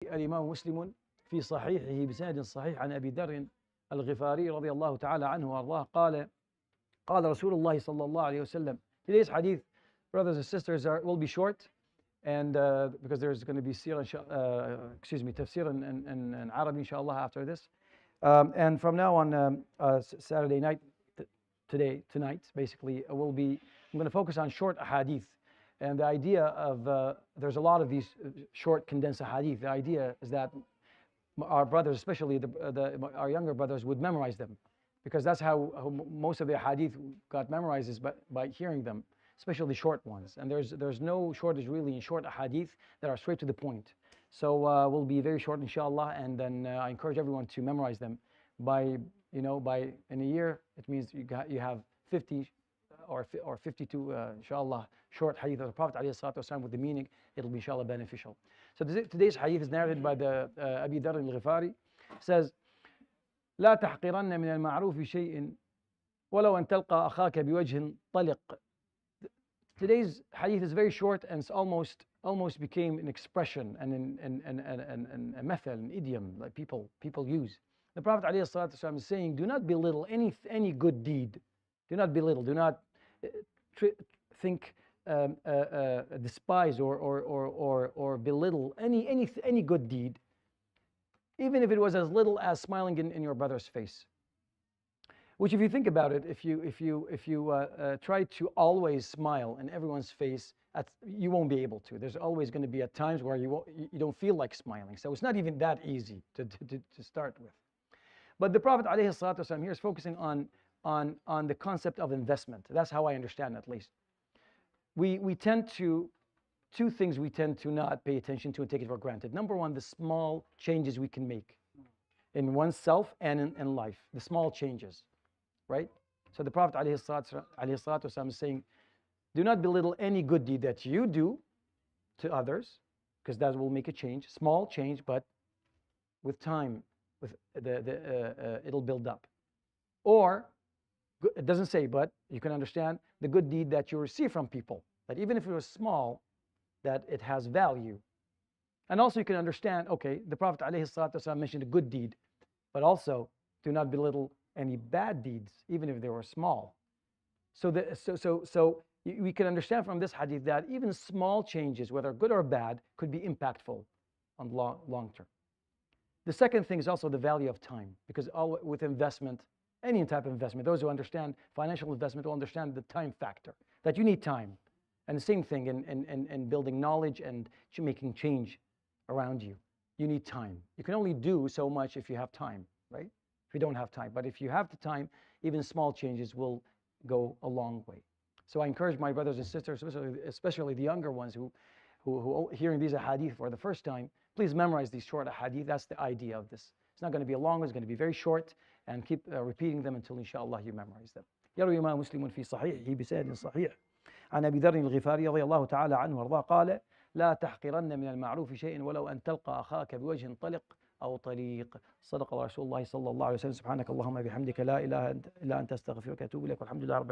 الإمام مسلم في صحيحه بسند صحيح عن أبي ذر الغفاري رضي الله تعالى عنه وأرضاه قال رسول الله صلى الله عليه وسلم. Today's hadith, brothers and sisters, will be short, and because there's going to be tafsir in Arabic inshallah after this, and from now on Saturday night, tonight basically I'm going to focus on short hadith. And the idea of, there's a lot of these short condensed hadith. The idea is that our brothers, especially our younger brothers, would memorize them, because that's how most of the hadith got memorized, is by hearing them, especially short ones. And there's no shortage really in short hadith that are straight to the point. So we'll be very short inshallah, and then I encourage everyone to memorize them. By in a year, it means you have 50 or 52 inshallah short hadith of the Prophet ﷺ with the meaning. It'll be inshallah beneficial. So today's hadith is narrated by the Abi Dharr al-Ghifari. Says, لا تحقرن من المعروف شيئا ولو أن تلقى أخاك بوجه طلق. Today's hadith is very short, and it's almost became an expression and a method, an idiom like people use. The Prophet ﷺ is saying, do not belittle any good deed. Do not belittle. Do not think, despise or belittle any good deed, even if it was as little as smiling in your brother's face. Which, if you think about it, if you try to always smile in everyone's face, you won't be able to. There's always going to be at times where you don't feel like smiling. So it's not even that easy to start with. But the Prophet ﷺ here is focusing on the concept of investment. That's how I understand it, at least. We tend to, two things we tend to not pay attention to and take it for granted. Number one, the small changes we can make in oneself and in life. The small changes, right? So the Prophet ﷺ is saying, do not belittle any good deed that you do to others, because that will make a change. Small change, but with time, it'll build up. Or, it doesn't say, but you can understand the good deed that you receive from people, that even if it was small, that it has value. And also you can understand, okay, the Prophet ﷺ mentioned a good deed, but also do not belittle any bad deeds, even if they were small. So we can understand from this hadith that even small changes, whether good or bad, could be impactful on long term. The second thing is also the value of time, because with investment, any type of investment, those who understand financial investment will understand the time factor, that you need time. And the same thing in building knowledge and making change around you. You need time. You can only do so much if you have time, right? If you don't have time. But if you have the time, even small changes will go a long way. So I encourage my brothers and sisters, especially the younger ones who hearing these hadith for the first time, please memorize these short hadith. That's the idea of this. It's not going to be a long one, it's going to be very short, and keep repeating them until inshallah you memorize them. يروي الإمام مسلم في صحيحه بسند صحيح عن أبي ذر الغفاري رضي الله تعالى عنه وأرضاه قال لا تحقرن من المعروف شيئا ولو أن تلقى أخاك بوجه طلق أو طليق. صدق رسول الله صلى الله عليه وسلم. سبحانك اللهم بحمدك لا إله إلا أنت أستغفرك وأتوب إليك والحمد لله رب العالمين.